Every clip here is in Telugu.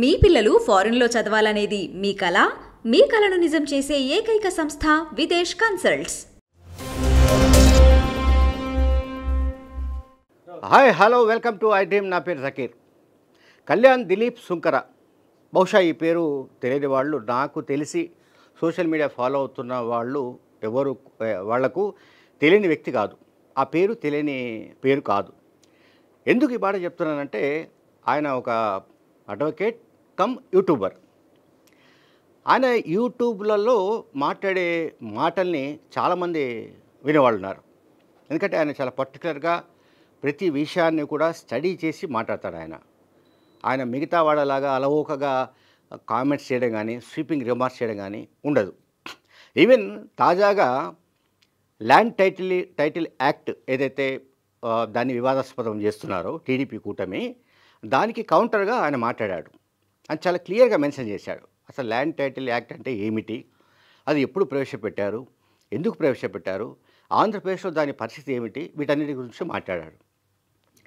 మీ పిల్లలు ఫారెన్లో చదవాలనేది మీ కల? మీ కలను నిజం చేసే ఏకైక సంస్థ Videsh consults. Hi hello welcome to I dream. నా పేరు జకీర్. కళ్యాణ్ దిలీప్ సుంకర, బహుశా ఈ పేరు తెలియని వాళ్ళు, నాకు తెలిసి సోషల్ మీడియా ఫాలో అవుతున్న వాళ్ళు ఎవరు వాళ్లకు తెలియని వ్యక్తి కాదు. ఆ పేరు తెలియని పేరు కాదు. ఎందుకు ఈ మాట చెప్తున్నానంటే, ఆయన ఒక అడ్వకేట్ కమ్ యూట్యూబర్. ఆయన యూట్యూబ్లలో మాట్లాడే మాటల్ని చాలామంది వినేవాళ్ళు ఉన్నారు. ఎందుకంటే ఆయన చాలా పర్టికులర్గా ప్రతి విషయాన్ని కూడా స్టడీ చేసి మాట్లాడతాడు. ఆయన మిగతా వాళ్ళలాగా అలవోకగా కామెంట్స్ చేయడం కానీ, స్వీపింగ్ రిమార్క్స్ చేయడం కానీ ఉండదు. ఈవెన్ తాజాగా ల్యాండ్ టైటిల్ యాక్ట్ ఏదైతే దాన్ని వివాదాస్పదం చేస్తున్నారో టీడీపీ కూటమి, దానికి కౌంటర్గా ఆయన మాట్లాడాడు. అని చాలా క్లియర్గా మెన్షన్ చేశాడు. అసలు ల్యాండ్ టైటిల్ యాక్ట్ అంటే ఏమిటి, అది ఎప్పుడు ప్రవేశపెట్టారు, ఎందుకు ప్రవేశపెట్టారు, ఆంధ్రప్రదేశ్లో దాని పరిస్థితి ఏమిటి, వీటన్నిటి గురించి మాట్లాడాడు.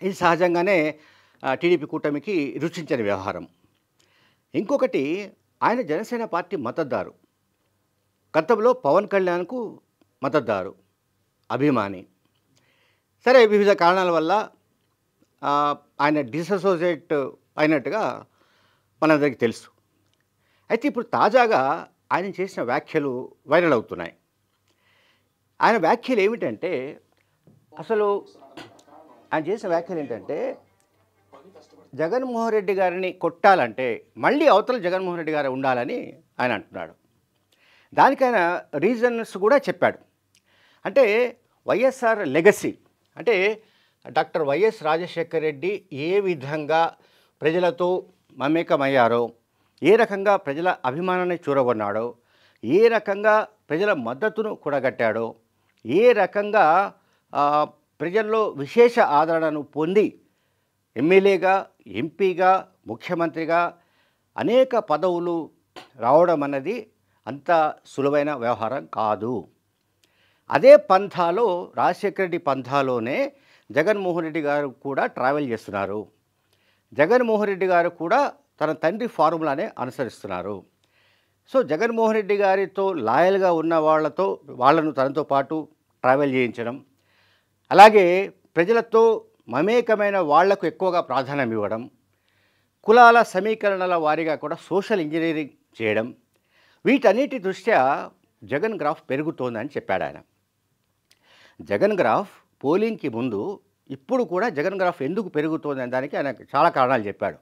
ఇది సహజంగానే టీడీపీ కూటమికి రుచించని వ్యవహారం. ఇంకొకటి, ఆయన జనసేన పార్టీ మద్దతుదారు. గతంలో పవన్ కళ్యాణ్కు మద్దతుదారు, అభిమాని. సరే, వివిధ కారణాల వల్ల ఆయన డిసోసియేట్ అయినట్టుగా మనందరికీ తెలుసు. అయితే ఇప్పుడు తాజాగా ఆయన చేసిన వ్యాఖ్యలు వైరల్ అవుతున్నాయి. ఆయన వ్యాఖ్యలు ఏమిటంటే, అసలు ఆయన చేసిన వ్యాఖ్యలు ఏంటంటే, జగన్మోహన్ రెడ్డి గారిని కొట్టాలంటే మళ్ళీ అవతల జగన్మోహన్ రెడ్డి గారు ఉండాలని ఆయన అంటున్నాడు. దానికి ఆయన రీజన్స్ కూడా చెప్పాడు. అంటే వైఎస్ఆర్ లెగసీ, అంటే డాక్టర్ వైఎస్ రాజశేఖర్ రెడ్డి ఏ విధంగా ప్రజలతో మమేకమయ్యారో, ఏ రకంగా ప్రజల అభిమానాన్ని చూరగొన్నాడో, ఏ రకంగా ప్రజల మద్దతును కూడగట్టాడో, ఏ రకంగా ప్రజల్లో విశేష ఆదరణను పొంది ఎమ్మెల్యేగా, ఎంపీగా, ముఖ్యమంత్రిగా అనేక పదవులు రావడం అన్నది అంత సులువైన వ్యవహారం కాదు. అదే పంథాలో, రాజశేఖర రెడ్డి పంథాలోనే జగన్మోహన్ రెడ్డి గారు కూడా ట్రావెల్ చేస్తున్నారు. జగన్మోహన్ రెడ్డి గారు కూడా తన తండ్రి ఫార్ములానే అనుసరిస్తున్నారు. సో జగన్మోహన్ రెడ్డి గారితో లాయల్గా ఉన్న వాళ్ళను తనతో పాటు ట్రావెల్ చేయించడం, అలాగే ప్రజలతో మమేకమైన వాళ్లకు ఎక్కువగా ప్రాధాన్యం ఇవ్వడం, కులాల సమీకరణల వారీగా కూడా సోషల్ ఇంజనీరింగ్ చేయడం, వీటన్నిటి దృష్ట్యా జగన్ గ్రాఫ్ పెరుగుతోందని చెప్పాడు ఆయన. జగన్ గ్రాఫ్ పోలింగ్కి ముందు, ఇప్పుడు కూడా జగన్ గ్రాఫ్ ఎందుకు పెరుగుతోందని దానికి ఆయన చాలా కారణాలు చెప్పాడు.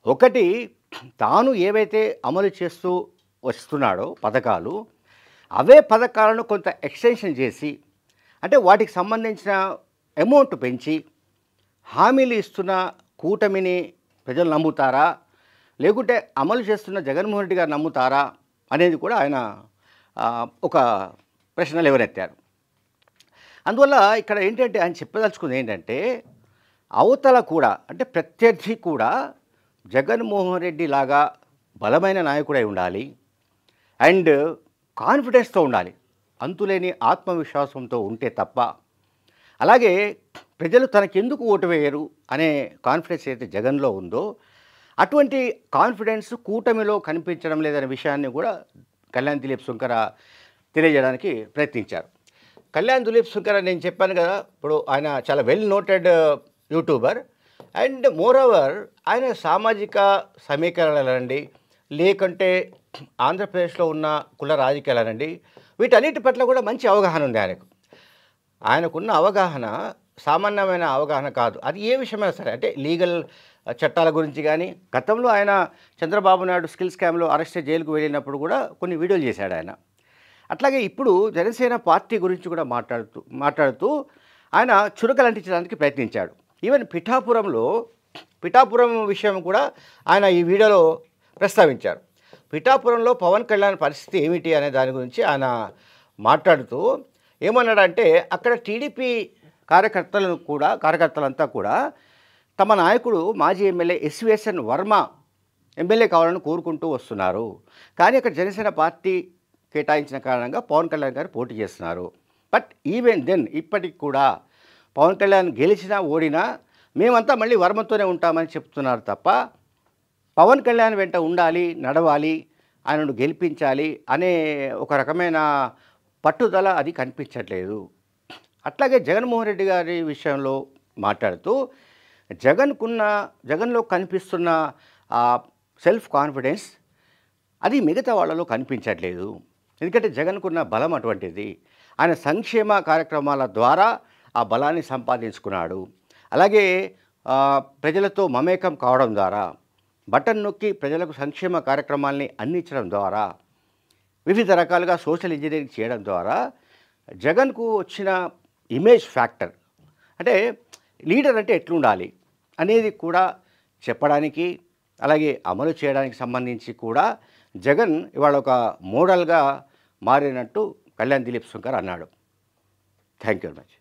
ఒకటి, తాను ఏవైతే అమలు చేస్తూ వస్తున్నాడో పథకాలు, అవే పథకాలను కొంత ఎక్స్టెన్షన్ చేసి, అంటే వాటికి సంబంధించిన అమౌంట్ పెంచి హామీలు ఇస్తున్న కూటమిని ప్రజలు నమ్ముతారా, లేకుంటే అమలు చేస్తున్న జగన్మోహన్ రెడ్డి గారు నమ్ముతారా అనేది కూడా ఆయన ఒక ప్రశ్న లేవనెత్తారు. అందువల్ల ఇక్కడ ఏంటంటే ఆయన చెప్పదలుచుకుంది ఏంటంటే, అవతల కూడా, అంటే ప్రత్యర్థి కూడా జగన్మోహన్ రెడ్డి లాగా బలమైన నాయకుడై ఉండాలి, అండ్ కాన్ఫిడెన్స్తో ఉండాలి, అంతులేని ఆత్మవిశ్వాసంతో ఉంటే తప్ప, అలాగే ప్రజలు తనకెందుకు ఓటు వేయరు అనే కాన్ఫిడెన్స్ అయితే జగన్లో ఉందో, అటువంటి కాన్ఫిడెన్స్ కూటమిలో కనిపించడం లేదనే విషయాన్ని కూడా కళ్యాణ్ దిలీప్ సుంకర తెలియజేయడానికి ప్రయత్నించారు. కళ్యాణ్ దిలీప్ సుంకర, నేను చెప్పాను కదా, ఇప్పుడు ఆయన చాలా well noted YouTuber, and moreover ఆయన సామాజిక సమీకరణలనండి, లేకుంటే ఆంధ్రప్రదేశ్లో ఉన్న కుల రాజకీయాలనండి, వీటన్నిటి పట్ల కూడా మంచి అవగాహన ఉంది ఆయనకు. ఆయనకున్న అవగాహన సామాన్యమైన అవగాహన కాదు. అది ఏ విషయమైనా సరే, అంటే లీగల్ చట్టాల గురించి కానీ, గతంలో ఆయన చంద్రబాబు నాయుడు స్కిల్ స్కామ్లో అరెస్ట్ జైలుకు వెళ్ళినప్పుడు కూడా కొన్ని వీడియోలు చేశాడు ఆయన. అట్లాగే ఇప్పుడు జనసేన పార్టీ గురించి కూడా మాట్లాడుతూ ఆయన చురకలంటించడానికి ప్రయత్నించాడు. ఈవెన్ పిఠాపురం విషయం కూడా ఆయన ఈ వీడియోలో ప్రస్తావించారు. పిఠాపురంలో పవన్ కళ్యాణ్ పరిస్థితి ఏమిటి అనే దాని గురించి ఆయన మాట్లాడుతూ ఏమన్నాడంటే, అక్కడ టీడీపీ కార్యకర్తలంతా కూడా తమ నాయకుడు మాజీ ఎమ్మెల్యే ఎస్విఎస్ఎన్ వర్మ ఎమ్మెల్యే కావాలని కోరుకుంటూ వస్తున్నారు, కానీ అక్కడ జనసేన పార్టీ కేటాయించిన కారణంగా పవన్ కళ్యాణ్ గారు పోటీ చేస్తున్నారు. బట్ ఈవెన్ దెన్ ఇప్పటికి కూడా పవన్ కళ్యాణ్ గెలిచినా ఓడినా మేమంతా మళ్ళీ వర్మతోనే ఉంటామని చెప్తున్నారు తప్ప పవన్ కళ్యాణ్ వెంట ఉండాలి, నడవాలి, ఆయనను గెలిపించాలి అనే ఒక రకమైన పట్టుదల అది కనిపించట్లేదు. అట్లాగే జగన్మోహన్ రెడ్డి గారి విషయంలో మాట్లాడుతూ జగన్లో కనిపిస్తున్న ఆ సెల్ఫ్ కాన్ఫిడెన్స్ అది మిగతా వాళ్ళలో కనిపించట్లేదు. ఎందుకంటే జగన్కున్న బలం అటువంటిది. ఆయన సంక్షేమ కార్యక్రమాల ద్వారా ఆ బలాన్ని సంపాదించుకున్నాడు. అలాగే ప్రజలతో మమేకం కావడం ద్వారా, బటన్ నొక్కి ప్రజలకు సంక్షేమ కార్యక్రమాల్ని అందించడం ద్వారా, వివిధ రకాలుగా సోషల్ ఇంజనీరింగ్ చేయడం ద్వారా జగన్కు వచ్చిన ఇమేజ్ ఫ్యాక్టర్, అంటే లీడర్ అంటే ఎట్లుండాలి అనేది కూడా చెప్పడానికి, అలాగే అమలు చేయడానికి సంబంధించి కూడా జగన్ ఇవాళ ఒక మోడల్గా మారినట్టు కళ్యాణ్ దిలీప్ శంకర్ అన్నాడు. Thank you very much.